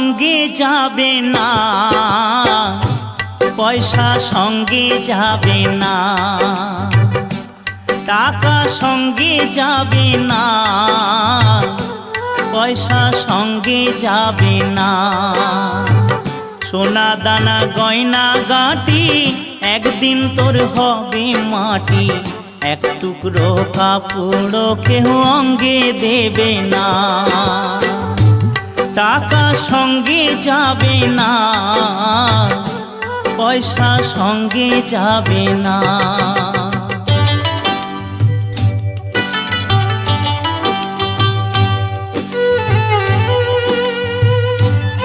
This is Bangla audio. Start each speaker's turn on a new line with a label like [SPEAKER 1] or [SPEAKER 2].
[SPEAKER 1] সঙ্গে যাবে না, পয়সা সঙ্গে যাবে না, টাকা সঙ্গে যাবে না, পয়সা সঙ্গে যাবে না। সোনা দানা গয়না গাঁটি একদিন তোর হবে মাটি, এক টুকরো কাপড় কেউ অঙ্গে দেবে না। টাকা সঙ্গে যাবে না, পয়সা সঙ্গে যাবে না।